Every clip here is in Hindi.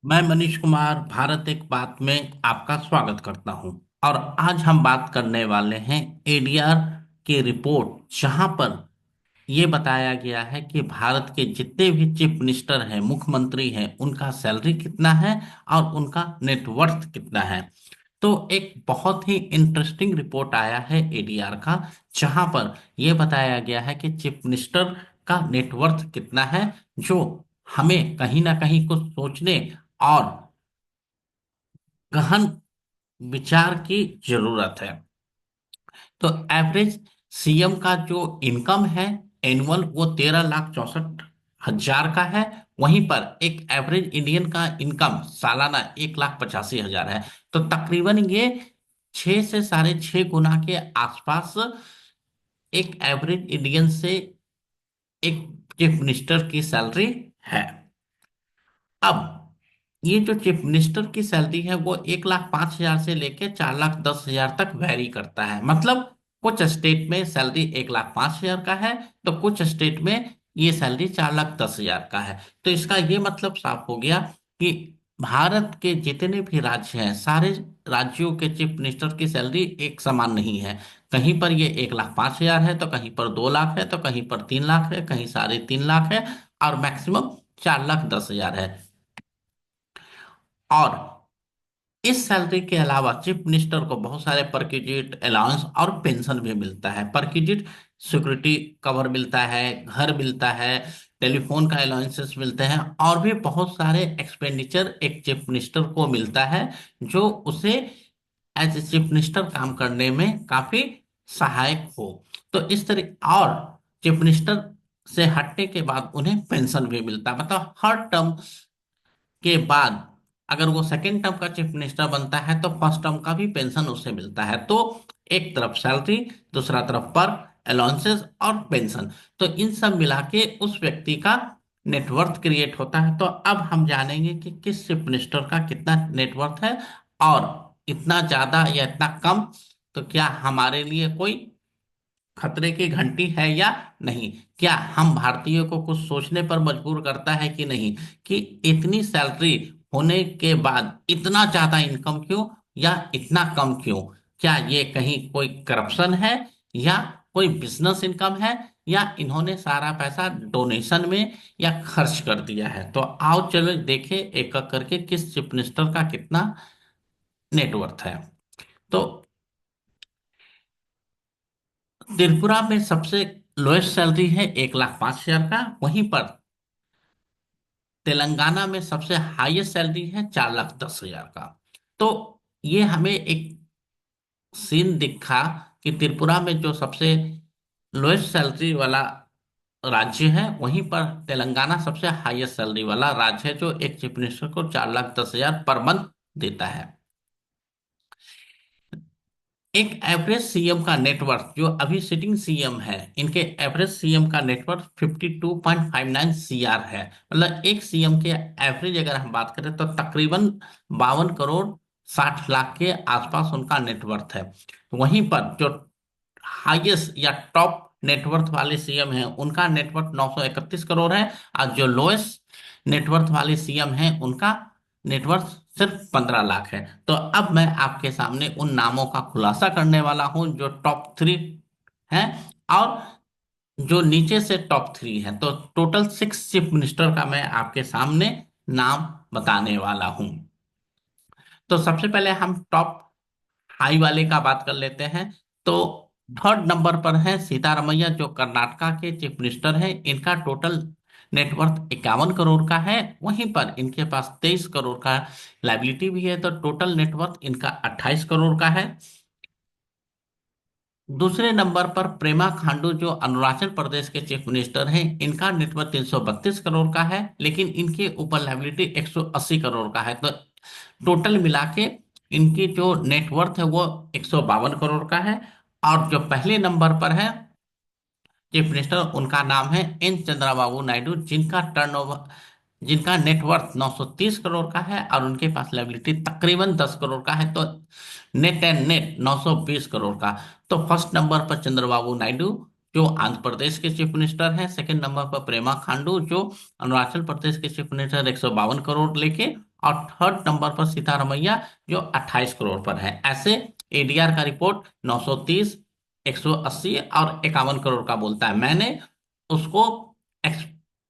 मैं मनीष कुमार भारत एक बात में आपका स्वागत करता हूं। और आज हम बात करने वाले हैं एडीआर की रिपोर्ट, जहां पर यह बताया गया है कि भारत के जितने भी चीफ मिनिस्टर हैं, मुख्यमंत्री हैं, उनका सैलरी कितना है और उनका नेटवर्थ कितना है। तो एक बहुत ही इंटरेस्टिंग रिपोर्ट आया है एडीआर का, जहां पर यह बताया गया है कि चीफ मिनिस्टर का नेटवर्थ कितना है, जो हमें कहीं ना कहीं कुछ सोचने और गहन विचार की जरूरत है। तो एवरेज सीएम का जो इनकम है एनुअल, वो 13,64,000 का है। वहीं पर एक एवरेज इंडियन का इनकम सालाना 1,85,000 है। तो तकरीबन ये 6 से 6.5 गुना के आसपास एक एवरेज इंडियन से एक चीफ मिनिस्टर की सैलरी है। अब ये जो चीफ मिनिस्टर की सैलरी है वो 1,05,000 से लेके 4,10,000 तक वैरी करता है। मतलब कुछ स्टेट में सैलरी 1,05,000 का है, तो कुछ स्टेट में ये सैलरी 4,10,000 का है। तो इसका ये मतलब साफ हो गया कि भारत के जितने भी राज्य हैं, सारे राज्यों के चीफ मिनिस्टर की सैलरी एक समान नहीं है। कहीं पर ये 1,05,000 है, तो कहीं पर 2 लाख है, तो कहीं पर 3 लाख है, कहीं 3.5 लाख है, और मैक्सिमम 4,10,000 है। और इस सैलरी के अलावा चीफ मिनिस्टर को बहुत सारे परक्विजिट अलाउंस और पेंशन भी मिलता है। परक्विजिट सिक्योरिटी कवर मिलता है, घर मिलता है, टेलीफोन का अलाउंसेस मिलते हैं, और भी बहुत सारे एक्सपेंडिचर एक चीफ मिनिस्टर को मिलता है, जो उसे एज ए चीफ मिनिस्टर काम करने में काफी सहायक हो। तो इस तरह, और चीफ मिनिस्टर से हटने के बाद उन्हें पेंशन भी मिलता है। मतलब हर टर्म के बाद अगर वो सेकेंड टर्म का चीफ मिनिस्टर बनता है तो फर्स्ट टर्म का भी पेंशन उसे मिलता है। तो एक तरफ सैलरी, दूसरा तरफ पर अलाउंसेस और पेंशन, तो इन सब मिला के उस व्यक्ति का नेटवर्थ क्रिएट होता है। तो अब हम जानेंगे कि किस चीफ मिनिस्टर का कितना नेटवर्थ है, और इतना ज्यादा या इतना कम, तो क्या हमारे लिए कोई खतरे की घंटी है या नहीं। क्या हम भारतीयों को कुछ सोचने पर मजबूर करता है कि नहीं, कि इतनी सैलरी होने के बाद इतना ज्यादा इनकम क्यों, या इतना कम क्यों। क्या ये कहीं कोई करप्शन है, या कोई बिजनेस इनकम है, या इन्होंने सारा पैसा डोनेशन में या खर्च कर दिया है। तो आओ चलो देखें एक एक करके किस चीफ मिनिस्टर का कितना नेटवर्थ है। तो त्रिपुरा में सबसे लोएस्ट सैलरी है 1,05,000 का। वहीं पर तेलंगाना में सबसे हाईएस्ट सैलरी है 4,10,000 का। तो ये हमें एक सीन दिखा कि त्रिपुरा में जो सबसे लोएस्ट सैलरी वाला राज्य है, वहीं पर तेलंगाना सबसे हाईएस्ट सैलरी वाला राज्य है, जो एक चीफ मिनिस्टर को 4,10,000 पर मंथ देता है। एक एवरेज सीएम का नेटवर्थ, जो अभी सिटिंग सीएम है, इनके एवरेज सीएम का नेटवर्थ 52.59 CR है। मतलब एक सीएम के एवरेज अगर हम बात करें तो तकरीबन 52 करोड़ 60 लाख के आसपास उनका नेटवर्थ है। वहीं पर जो हाईएस्ट या टॉप नेटवर्थ वाले सीएम हैं, उनका नेटवर्थ 931 करोड़ है। और जो लोएस्ट नेटवर्थ वाले सीएम हैं, उनका नेटवर्थ सिर्फ 15 लाख है। तो अब मैं आपके सामने उन नामों का खुलासा करने वाला हूं जो टॉप 3 हैं, और जो नीचे से टॉप 3 है। तो टोटल 6 चीफ मिनिस्टर का मैं आपके सामने नाम बताने वाला हूं। तो सबसे पहले हम टॉप हाई वाले का बात कर लेते हैं। तो थर्ड नंबर पर है सीतारमैया, जो कर्नाटका के चीफ मिनिस्टर हैं। इनका टोटल नेटवर्थ 51 करोड़ का है। वहीं पर इनके पास 23 करोड़ का लाइबिलिटी भी है, तो टोटल नेटवर्थ इनका 28 करोड़ का है। दूसरे नंबर पर प्रेमा खांडू, जो अरुणाचल प्रदेश के चीफ मिनिस्टर हैं। इनका नेटवर्थ 332 करोड़ का है, लेकिन इनके ऊपर लाइबिलिटी 180 करोड़ का है। तो टोटल मिला के इनकी जो नेटवर्थ है वो 152 करोड़ का है। और जो पहले नंबर पर है चीफ मिनिस्टर, उनका नाम है एन चंद्रबाबू नायडू, जिनका नेटवर्थ 930 करोड़ का है, और उनके पास लाइबिलिटी तकरीबन 10 करोड़ का है। तो नेट एंड नेट 920 करोड़ का। तो फर्स्ट नंबर पर चंद्रबाबू नायडू, जो आंध्र प्रदेश के चीफ मिनिस्टर हैं। सेकंड नंबर पर प्रेमा खांडू, जो अरुणाचल प्रदेश के चीफ मिनिस्टर, 152 करोड़ लेके। और थर्ड नंबर पर सीतारमैया जो 28 करोड़ पर है। ऐसे एडीआर का रिपोर्ट 930, 180 और 51 करोड़ का बोलता है। मैंने उसको एक्स-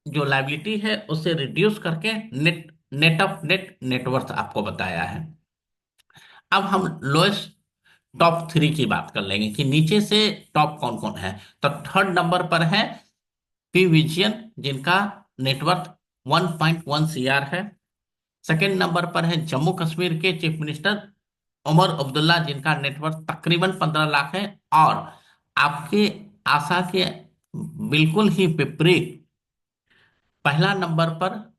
जो लाइबिलिटी है उससे रिड्यूस करके net net of net net worth आपको बताया है। अब हम लोएस्ट टॉप थ्री की बात कर लेंगे कि नीचे से टॉप कौन कौन है। तो थर्ड नंबर पर है पी विजियन, जिनका नेटवर्थ 1.1 सीआर है। सेकंड नंबर पर है जम्मू कश्मीर के चीफ मिनिस्टर उमर अब्दुल्ला, जिनका नेटवर्थ तकरीबन 15 लाख है। और आपके आशा के बिल्कुल ही विपरीत पहला नंबर पर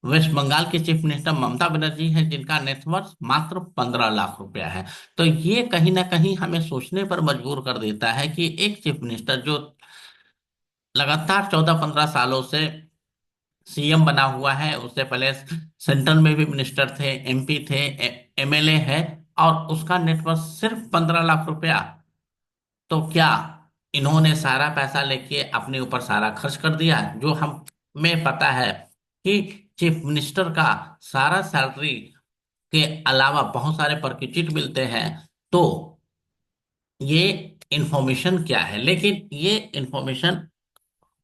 वेस्ट बंगाल के चीफ मिनिस्टर ममता बनर्जी है, जिनका नेटवर्थ मात्र 15 लाख रुपया है। तो ये कहीं ना कहीं हमें सोचने पर मजबूर कर देता है कि एक चीफ मिनिस्टर जो लगातार 14-15 सालों से सीएम बना हुआ है, उससे पहले सेंट्रल में भी मिनिस्टर थे, एमपी थे, एमएलए है, और उसका नेटवर्थ सिर्फ 15 लाख रुपया। तो क्या इन्होंने सारा पैसा लेके अपने ऊपर सारा खर्च कर दिया? जो हमें पता है कि चीफ मिनिस्टर का सारा सैलरी के अलावा बहुत सारे परक्विजिट मिलते हैं। तो ये इंफॉर्मेशन क्या है? लेकिन ये इंफॉर्मेशन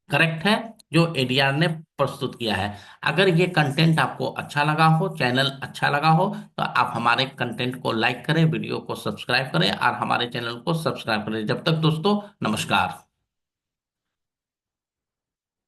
करेक्ट है जो एडीआर ने प्रस्तुत किया है। अगर ये कंटेंट आपको अच्छा लगा हो, चैनल अच्छा लगा हो, तो आप हमारे कंटेंट को लाइक करें, वीडियो को सब्सक्राइब करें और हमारे चैनल को सब्सक्राइब करें। जब तक दोस्तों, नमस्कार।